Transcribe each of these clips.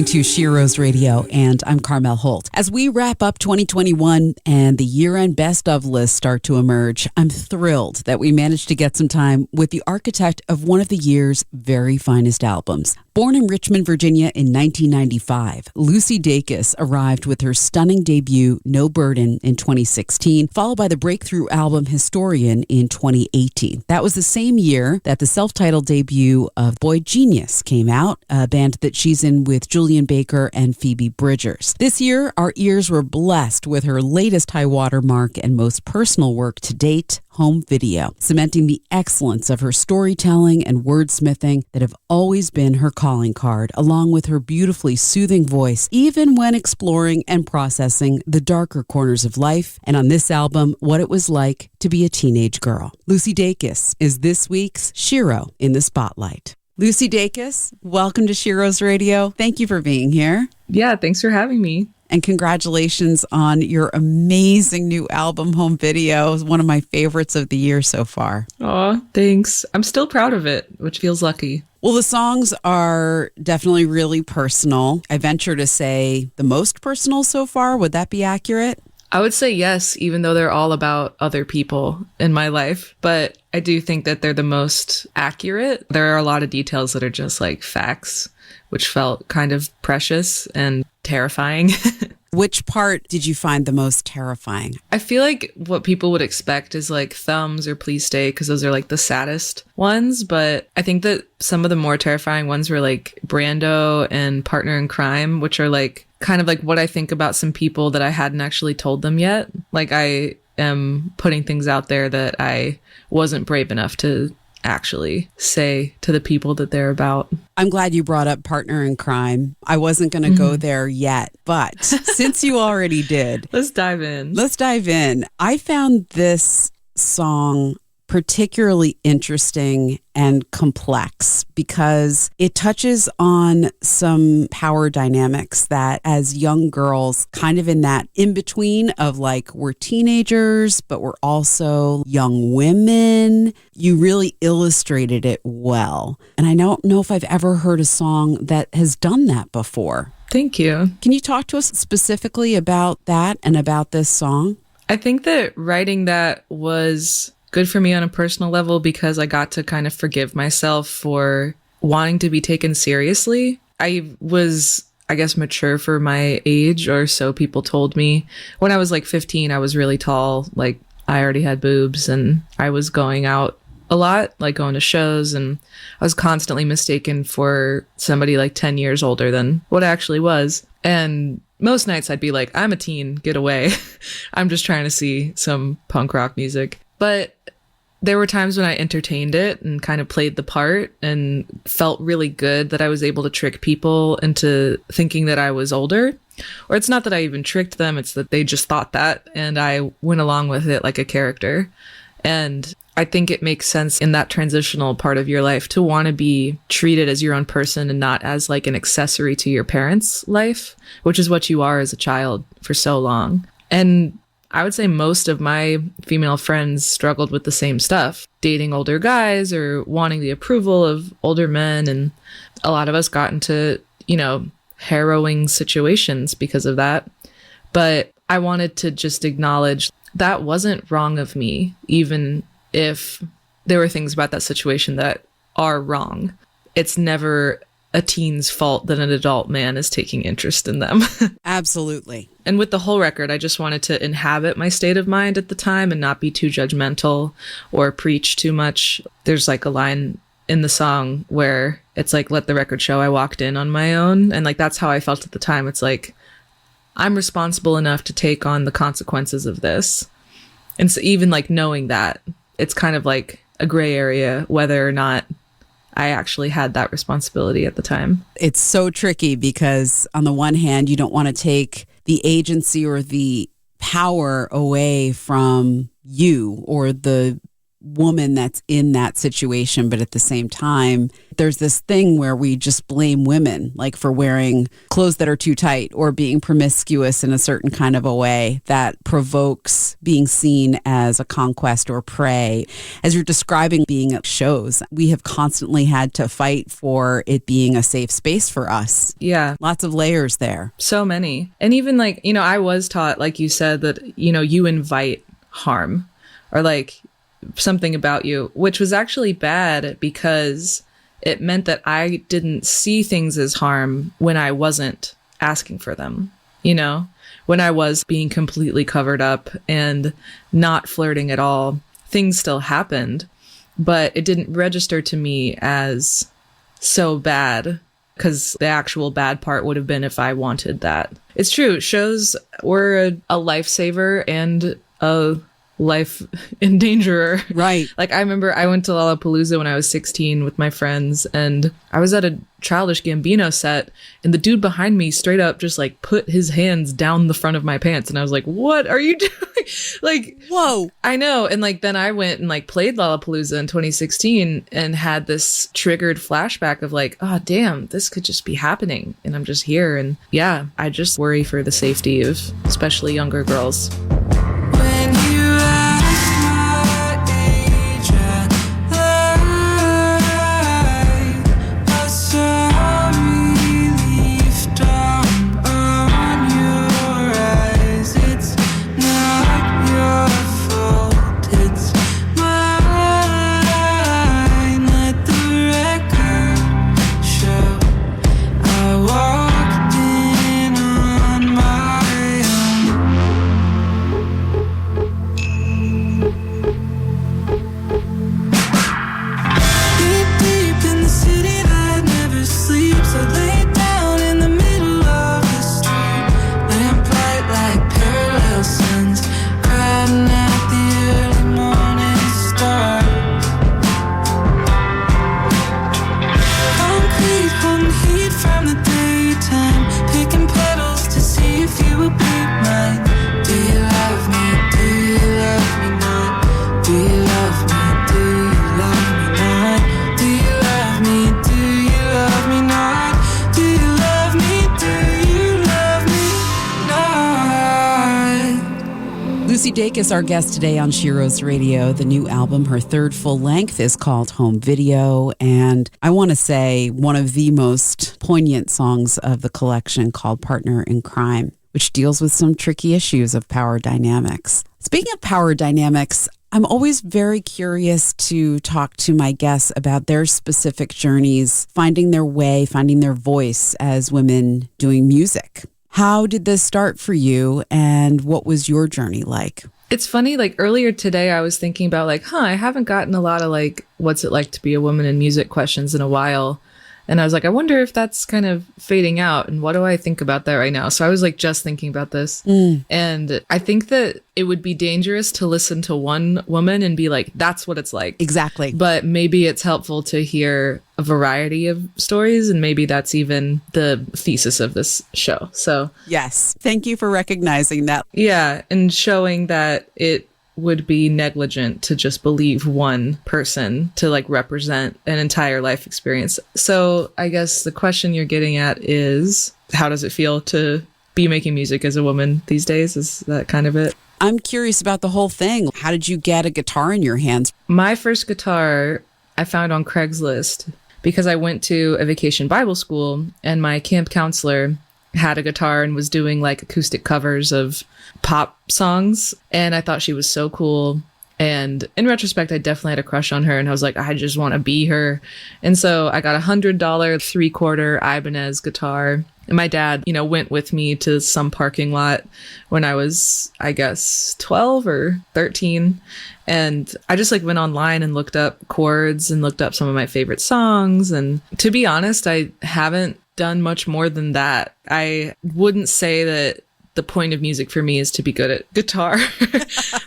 To Sheroes Radio, and I'm Carmel Holt. As we wrap up 2021 and the year-end best of lists start to emerge, I'm thrilled that we managed to get some time with the architect of one of the year's very finest albums. Born in Richmond, Virginia in 1995, Lucy Dacus arrived with her stunning debut, No Burden, in 2016, followed by the breakthrough album Historian in 2018. That was the same year that the self-titled debut of Boy Genius came out, a band that she's in with Julian Baker and Phoebe Bridgers. This year, our ears were blessed with her latest high-water mark and most personal work to date, Home Video, cementing the excellence of her storytelling and wordsmithing that have always been her calling card, along with her beautifully soothing voice, even when exploring and processing the darker corners of life, and on this album, what it was like to be a teenage girl. Lucy Dacus is this week's Shero in the Spotlight. Lucy Dacus, welcome to Sheroes Radio. Thank you for being here. Yeah, thanks for having me. And congratulations on your amazing new album, Home Video. One of my favorites of the year so far. Aw, thanks. I'm still proud of it, which feels lucky. Well, the songs are definitely really personal. I venture to say the most personal so far. Would that be accurate? I would say yes, even though they're all about other people in my life. But I do think that they're the most accurate. There are a lot of details that are just like facts, which felt kind of precious and terrifying. Which part did you find the most terrifying? I feel like what people would expect is like Thumbs or Please Stay, because those are like the saddest ones. But I think that some of the more terrifying ones were like Brando and Partner in Crime, which are like kind of like what I think about some people that I hadn't actually told them yet. Like I am putting things out there that I wasn't brave enough to actually say to the people that they're about. I'm glad you brought up Partner in Crime. I wasn't going to go there yet, but since you already did, let's dive in. I found this song particularly interesting and complex because it touches on some power dynamics that as young girls, kind of in that in between of like we're teenagers, but we're also young women. You really illustrated it well. And I don't know if I've ever heard a song that has done that before. Thank you. Can you talk to us specifically about that and about this song? I think that writing that was good for me on a personal level because I got to kind of forgive myself for wanting to be taken seriously. I was, I guess, mature for my age, or so people told me. When I was like 15, I was really tall. Like I already had boobs and I was going out a lot, like going to shows, and I was constantly mistaken for somebody like 10 years older than what I actually was. And most nights I'd be like, I'm a teen, get away. I'm just trying to see some punk rock music. But there were times when I entertained it and kind of played the part and felt really good that I was able to trick people into thinking that I was older. Or it's not that I even tricked them, it's that they just thought that, and I went along with it like a character. And I think it makes sense in that transitional part of your life to want to be treated as your own person and not as like an accessory to your parents' life, which is what you are as a child for so long. And I would say most of my female friends struggled with the same stuff, dating older guys or wanting the approval of older men. And a lot of us got into, harrowing situations because of that. But I wanted to just acknowledge that wasn't wrong of me, even if there were things about that situation that are wrong. It's never a teen's fault that an adult man is taking interest in them. Absolutely. And with the whole record, I just wanted to inhabit my state of mind at the time and not be too judgmental or preach too much. There's like a line in the song where it's like, let the record show I walked in on my own. And like, that's how I felt at the time. It's like, I'm responsible enough to take on the consequences of this. And so even like knowing that, it's kind of like a gray area whether or not I actually had that responsibility at the time. It's so tricky because on the one hand, you don't want to take the agency or the power away from you or the woman that's in that situation, but at the same time, there's this thing where we just blame women, like for wearing clothes that are too tight or being promiscuous in a certain kind of a way that provokes being seen as a conquest or prey. As you're describing being at shows, we have constantly had to fight for it being a safe space for us. Yeah. Lots of layers there. So many. And even like, I was taught, like you said, that, you invite harm or like something about you, which was actually bad because it meant that I didn't see things as harm when I wasn't asking for them, when I was being completely covered up and not flirting at all. Things still happened, but it didn't register to me as so bad because the actual bad part would have been if I wanted that. It's true. Shows were a lifesaver and a life endangerer. Right. Like I remember I went to Lollapalooza when I was 16 with my friends and I was at a Childish Gambino set and the dude behind me straight up just like put his hands down the front of my pants and I was like, what are you doing? Like, whoa. I know. And like then I went and like played Lollapalooza in 2016 and had this triggered flashback of like, oh damn, this could just be happening and I'm just here. And yeah, I just worry for the safety of especially younger girls. Dacus, our guest today on Sheroes Radio. The new album, her third full length, is called Home Video. And I want to say one of the most poignant songs of the collection called Partner in Crime, which deals with some tricky issues of power dynamics. Speaking of power dynamics, I'm always very curious to talk to my guests about their specific journeys, finding their way, finding their voice as women doing music. How did this start for you and what was your journey like? It's funny, like earlier today, I was thinking about like, I haven't gotten a lot of like, what's it like to be a woman in music questions in a while. And I was like, I wonder if that's kind of fading out. And what do I think about that right now? So I was like just thinking about this. And I think that it would be dangerous to listen to one woman and be like, that's what it's like. Exactly. But maybe it's helpful to hear a variety of stories. And maybe that's even the thesis of this show. So yes, thank you for recognizing that. Yeah. And showing that it would be negligent to just believe one person to like represent an entire life experience. So I guess the question you're getting at is, how does it feel to be making music as a woman these days? Is that kind of it? I'm curious about the whole thing. How did you get a guitar in your hands? My first guitar I found on Craigslist because I went to a vacation Bible school and my camp counselor had a guitar and was doing like acoustic covers of pop songs. And I thought she was so cool. And in retrospect, I definitely had a crush on her. And I was like, I just want to be her. And so I got $100 3/4 Ibanez guitar. And my dad, went with me to some parking lot when I was, I guess, 12 or 13. And I just like went online and looked up chords and looked up some of my favorite songs. And to be honest, I haven't done much more than that. I wouldn't say that the point of music for me is to be good at guitar.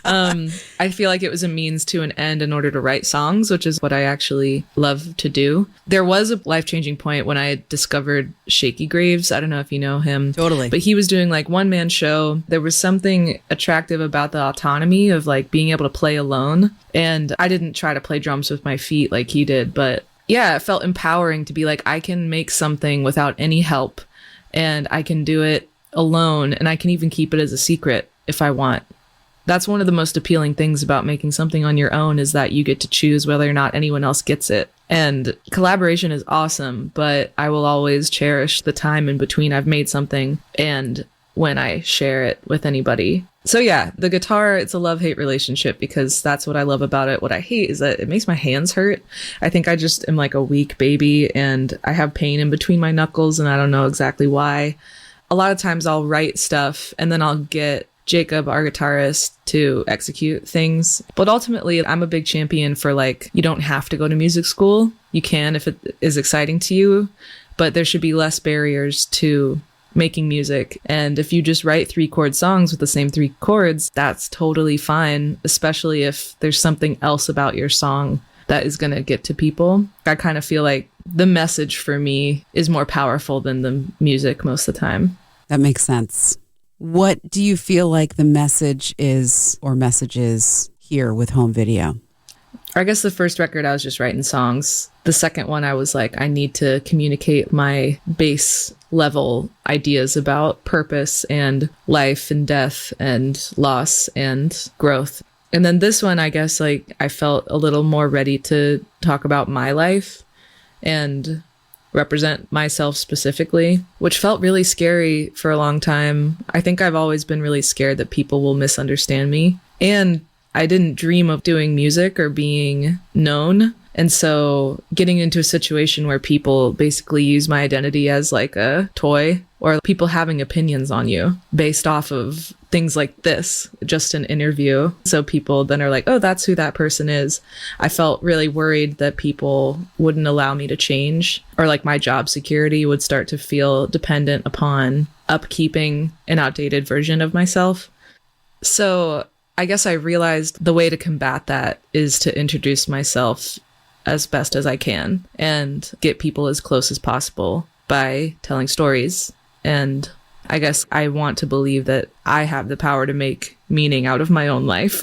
I feel like it was a means to an end in order to write songs, which is what I actually love to do. There was a life-changing point when I discovered Shaky Graves. I don't know if you know him. Totally. But he was doing like one-man show. There was something attractive about the autonomy of like being able to play alone. And I didn't try to play drums with my feet like he did, but yeah, it felt empowering to be like, I can make something without any help, and I can do it alone, and I can even keep it as a secret if I want. That's one of the most appealing things about making something on your own, is that you get to choose whether or not anyone else gets it. And collaboration is awesome, but I will always cherish the time in between I've made something and when I share it with anybody. So yeah, the guitar, it's a love-hate relationship, because that's what I love about it. What I hate is that it makes my hands hurt. I think I just am like a weak baby, and I have pain in between my knuckles, and I don't know exactly why. A lot of times I'll write stuff and then I'll get Jacob, our guitarist, to execute things. But ultimately, I'm a big champion for like, you don't have to go to music school. You can if it is exciting to you, but there should be less barriers to making music. And if you just write 3-chord songs with the same 3 chords, that's totally fine, especially if there's something else about your song that is going to get to people. I kind of feel like the message for me is more powerful than the music most of the time. That makes sense. What do you feel like the message is, or messages here with home video? I guess the first record, I was just writing songs. The second one, I was like, I need to communicate my base level ideas about purpose and life and death and loss and growth. And then this one, I guess, like, I felt a little more ready to talk about my life and represent myself specifically, which felt really scary for a long time. I think I've always been really scared that people will misunderstand me. And I didn't dream of doing music or being known. And so getting into a situation where people basically use my identity as like a toy, or people having opinions on you based off of things like this, just an interview. So people then are like, oh, that's who that person is. I felt really worried that people wouldn't allow me to change, or like my job security would start to feel dependent upon upkeeping an outdated version of myself. So I guess I realized the way to combat that is to introduce myself as best as I can and get people as close as possible by telling stories. And I guess I want to believe that I have the power to make meaning out of my own life.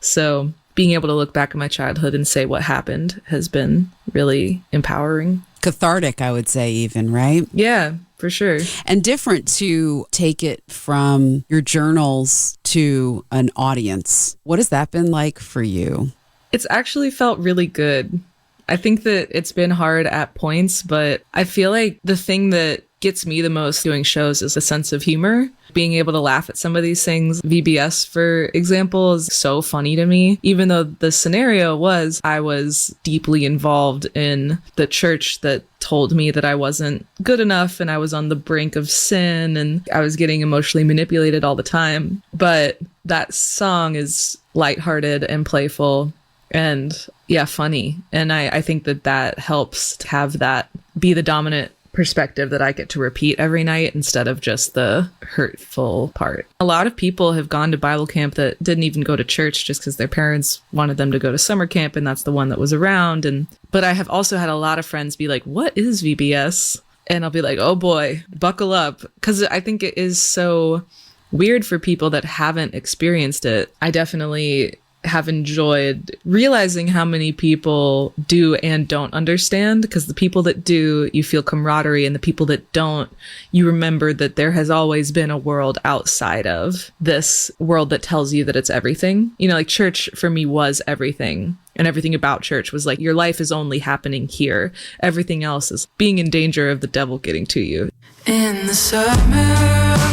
So being able to look back at my childhood and say what happened has been really empowering. Cathartic, I would say, even, right? Yeah, for sure. And different to take it from your journals to an audience. What has that been like for you? It's actually felt really good. I think that it's been hard at points, but I feel like the thing that gets me the most doing shows is a sense of humor. Being able to laugh at some of these things. VBS, for example, is so funny to me. Even though the scenario was I was deeply involved in the church that told me that I wasn't good enough and I was on the brink of sin and I was getting emotionally manipulated all the time. But that song is lighthearted and playful and yeah, funny. And I think that that helps to have that be the dominant perspective that I get to repeat every night instead of just the hurtful part. A lot of people have gone to Bible camp that didn't even go to church just because their parents wanted them to go to summer camp and that's the one that was around. But I have also had a lot of friends be like, what is VBS? And I'll be like, oh boy, buckle up. Because I think it is so weird for people that haven't experienced it. I definitely have enjoyed realizing how many people do and don't understand, because the people that do, you feel camaraderie, and the people that don't, you remember that there has always been a world outside of this world that tells you that it's everything. You know, like church for me was everything, and everything about church was like, your life is only happening here. Everything else is being in danger of the devil getting to you. In the summer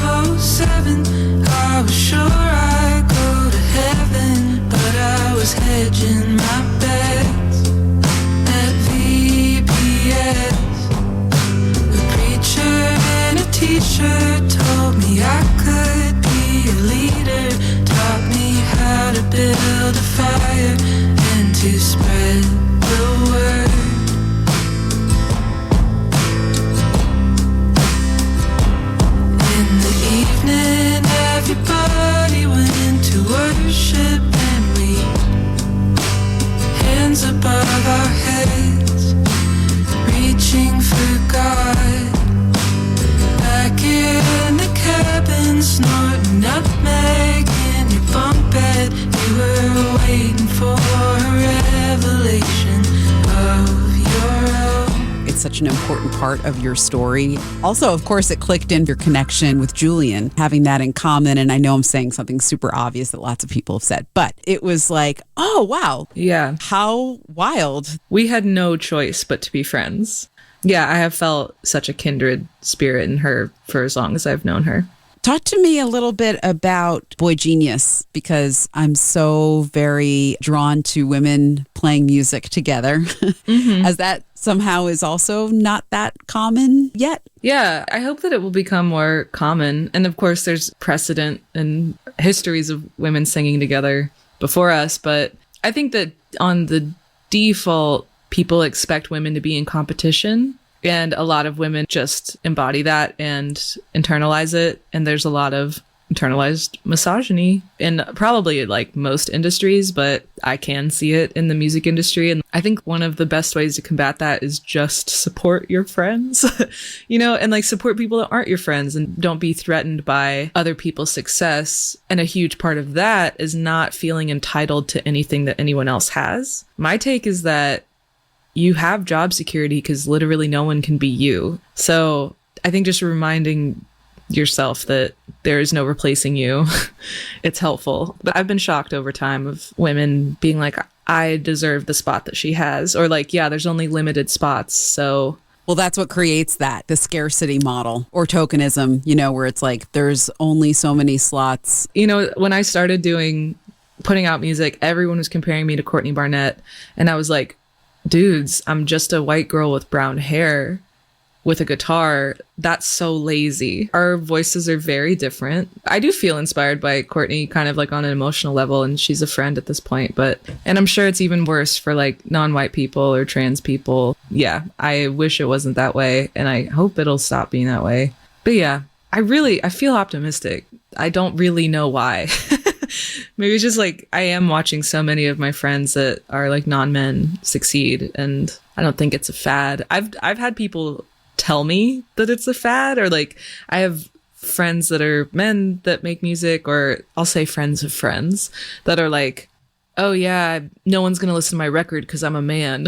of '07, I was sure I'd go to heaven, but I was hedging my bets at VBS. The preacher in a t-shirt told me I could be a leader, taught me how to build a fire and to spread the word. In the evening such an important part of your story. Also, of course, it clicked in your connection with Julian, having that in common. And I know I'm saying something super obvious that lots of people have said, but it was like, oh, wow. Yeah. How wild. We had no choice but to be friends. Yeah, I have felt such a kindred spirit in her for as long as I've known her. Talk to me a little bit about Boy Genius, because I'm so very drawn to women playing music together, as that somehow is also not that common yet. Yeah, I hope that it will become more common. And of course, there's precedent and histories of women singing together before us. But I think that on the default, people expect women to be in competition. And a lot of women just embody that and internalize it. And there's a lot of internalized misogyny in probably like most industries, but I can see it in the music industry. And I think one of the best ways to combat that is just support your friends, and like support people that aren't your friends and don't be threatened by other people's success. And a huge part of that is not feeling entitled to anything that anyone else has. My take is that you have job security because literally no one can be you. So I think just reminding yourself that there is no replacing you, it's helpful. But I've been shocked over time of women being like, I deserve the spot that she has. Or like, yeah, there's only limited spots. So well, that's what creates the scarcity model or tokenism, where it's like there's only so many slots. When I started putting out music, everyone was comparing me to Courtney Barnett. And I was like, dudes, I'm just a white girl with brown hair with a guitar. That's so lazy. Our voices are very different. I do feel inspired by Courtney kind of like on an emotional level, and she's a friend at this point, and I'm sure it's even worse for like non-white people or trans people. Yeah, I wish it wasn't that way, and I hope it'll stop being that way. But yeah, I feel optimistic. I don't really know why. Maybe it's just like I am watching so many of my friends that are like non-men succeed, and I don't think it's a fad. I've had people tell me that it's a fad, or like I have friends that are men that make music, or I'll say friends of friends that are like, oh yeah, no one's gonna listen to my record because I'm a man.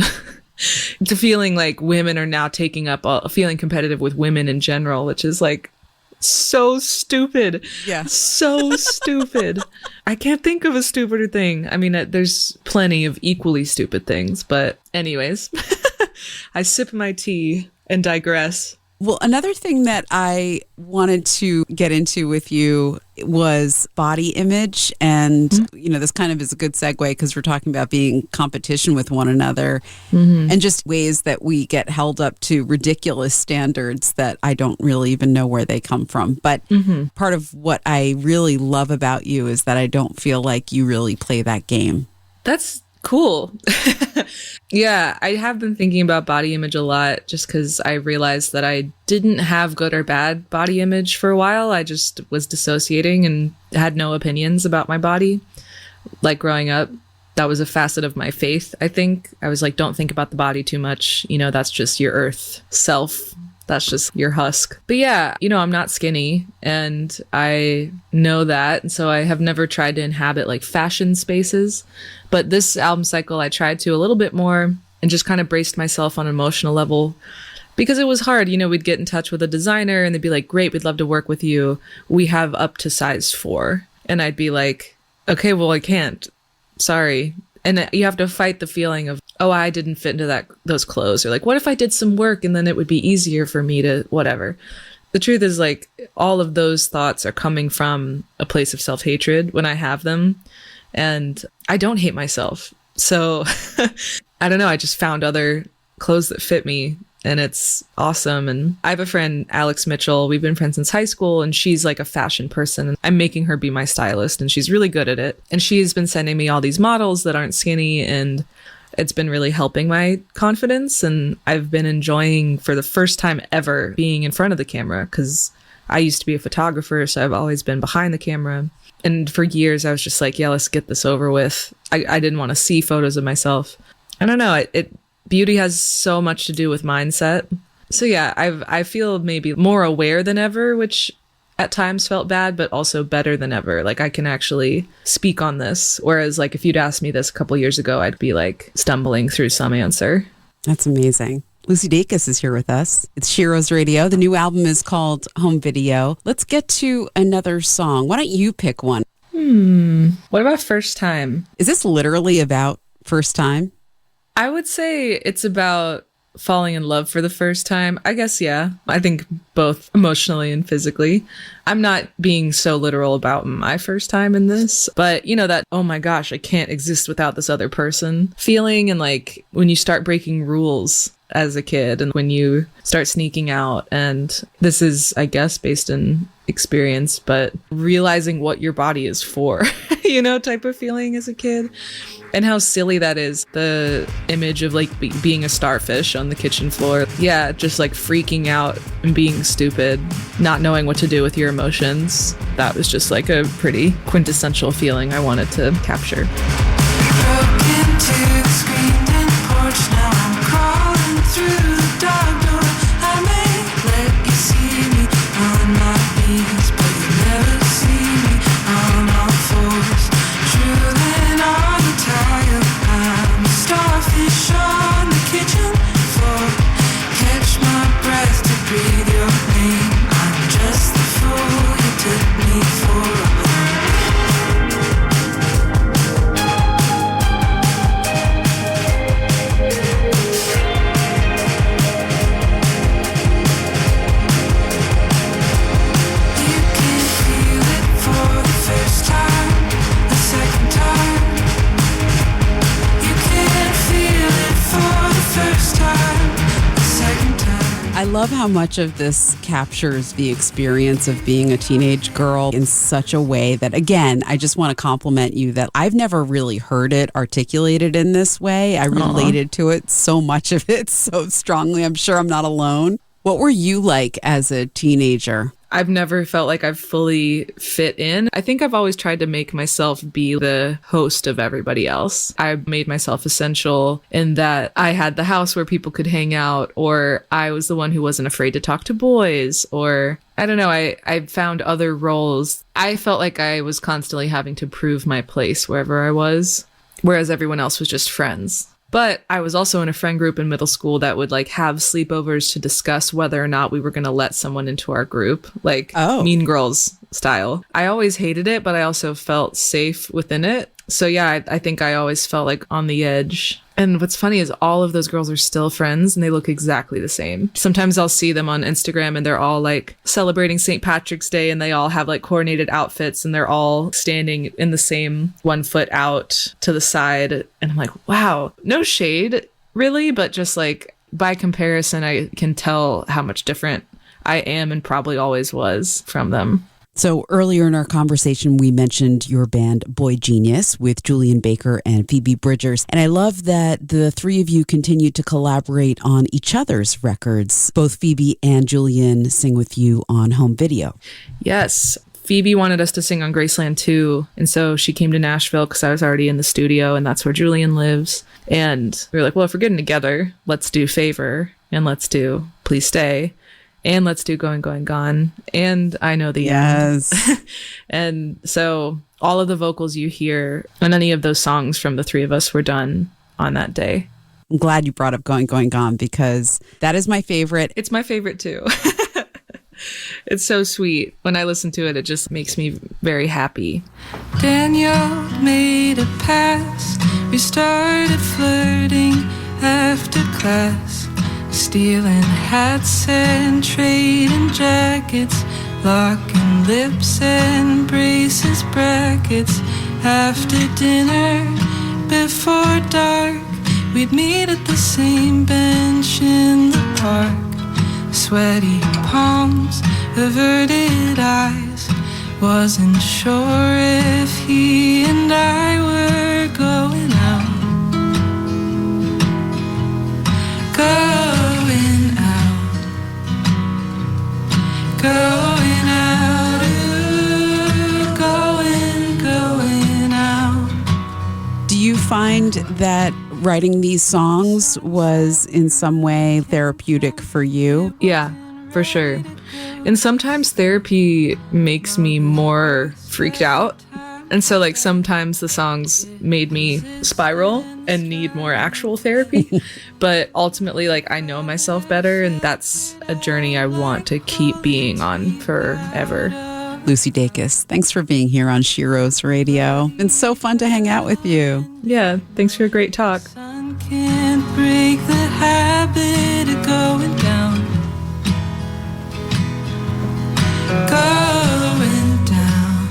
To feeling like women are now taking up feeling competitive with women in general, which is like so stupid. Yeah. So stupid. I can't think of a stupider thing. I mean, there's plenty of equally stupid things, but anyways, I sip my tea and digress. Well, another thing that I wanted to get into with you was body image. And, this kind of is a good segue because we're talking about being competition with one another and just ways that we get held up to ridiculous standards that I don't really even know where they come from. But part of what I really love about you is that I don't feel like you really play that game. That's cool. Yeah, I have been thinking about body image a lot just because I realized that I didn't have good or bad body image for a while. I just was dissociating and had no opinions about my body. Like growing up, that was a facet of my faith, I think. I was like, don't think about the body too much. That's just your earth self. That's just your husk. But yeah, I'm not skinny and I know that. And so I have never tried to inhabit like fashion spaces. But this album cycle, I tried to a little bit more and just kind of braced myself on an emotional level because it was hard. We'd get in touch with a designer and they'd be like, great, we'd love to work with you. We have up to size 4. And I'd be like, okay, well, I can't. Sorry. And you have to fight the feeling of, oh, I didn't fit into those clothes. Or like, what if I did some work and then it would be easier for me to whatever. The truth is like all of those thoughts are coming from a place of self-hatred when I have them. And I don't hate myself. So I don't know. I just found other clothes that fit me and it's awesome. And I have a friend, Alex Mitchell. We've been friends since high school and she's like a fashion person. I'm making her be my stylist and she's really good at it. And she's been sending me all these models that aren't skinny and it's been really helping my confidence. And I've been enjoying for the first time ever being in front of the camera because I used to be a photographer. So I've always been behind the camera. And for years, I was just like, yeah, let's get this over with. I didn't want to see photos of myself. I don't know. Beauty has so much to do with mindset. So yeah, I feel maybe more aware than ever, which at times felt bad, but also better than ever. Like I can actually speak on this. Whereas like if you'd asked me this a couple years ago, I'd be like stumbling through some answer. That's amazing. Lucy Dacus is here with us. It's Sheroes Radio. The new album is called Home Video. Let's get to another song. Why don't you pick one? What about First Time? Is this literally about first time? I would say it's about falling in love for the first time. I guess, yeah. I think both emotionally and physically. I'm not being so literal about my first time in this, but you know, that, oh my gosh, I can't exist without this other person feeling. And like when you start breaking rules as a kid and when you start sneaking out, and this is, I guess, based in experience, but realizing what your body is for, you know, type of feeling as a kid. And how silly that is. The image of like being a starfish on the kitchen floor. Yeah, just like freaking out and being stupid, not knowing what to do with your emotions. That was just like a pretty quintessential feeling I wanted to capture. Broke into the screened-in porch, now I'm crawling through the dog door. I may let you see me on my knees, but you never see me on all fours. Drooling on the tile, I'm a starfish on the kitchen floor. Catch my breath to breathe your name. I'm just the fool you took me for. I love how much of this captures the experience of being a teenage girl in such a way that, again, I just want to compliment you that I've never really heard it articulated in this way. I related to it, so much of it, so strongly. I'm sure I'm not alone. What were you like as a teenager? I've never felt like I've fully fit in. I think I've always tried to make myself be the host of everybody else. I made myself essential in that I had the house where people could hang out, or I was the one who wasn't afraid to talk to boys, or I don't know, I found other roles. I felt like I was constantly having to prove my place wherever I was, whereas everyone else was just friends. But I was also in a friend group in middle school that would like have sleepovers to discuss whether or not we were going to let someone into our group, like Mean Girls style. I always hated it, but I also felt safe within it. So yeah, I think I always felt like on the edge. And what's funny is all of those girls are still friends and they look exactly the same. Sometimes I'll see them on Instagram and they're all like celebrating St. Patrick's Day and they all have like coordinated outfits and they're all standing in the same 1 foot out to the side. And I'm like, wow, no shade really, but just like by comparison, I can tell how much different I am and probably always was from them. So earlier in our conversation, we mentioned your band Boy Genius with Julian Baker and Phoebe Bridgers. And I love that the three of you continue to collaborate on each other's records. Both Phoebe and Julian sing with you on Home Video. Yes. Phoebe wanted us to sing on Graceland too. And so she came to Nashville because I was already in the studio and that's where Julian lives. And we were like, well, if we're getting together, let's do Favor and let's do Please Stay. And let's do Going, Going, Gone. And I Know the End. And so all of the vocals you hear on any of those songs from the three of us were done on that day. I'm glad you brought up Going, Going, Gone because that is my favorite. It's my favorite too. It's so sweet. When I listen to it, it just makes me very happy. Daniel made a pass. We started flirting after class. Stealing hats and trading jackets, locking lips and braces brackets. After dinner, before dark, we'd meet at the same bench in the park. Sweaty palms, averted eyes. Wasn't sure if he and I were going out. Going out, ooh, going out. Do you find that writing these songs was in some way therapeutic for you? Yeah, for sure. And sometimes therapy makes me more freaked out And so like sometimes the songs made me spiral and need more actual therapy. But ultimately, like, I know myself better, and that's a journey I want to keep being on forever. Lucy Dacus, thanks for being here on Sheroes Radio. Been so fun to hang out with you. Yeah, thanks for a great talk. Sun can't break the habit of going down. Going down.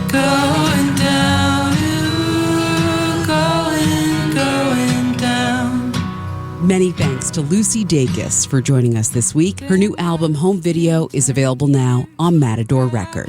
Going down. Ooh, going down. Many thanks to Lucy Dacus for joining us this week. Her new album, Home Video, is available now on Matador Records.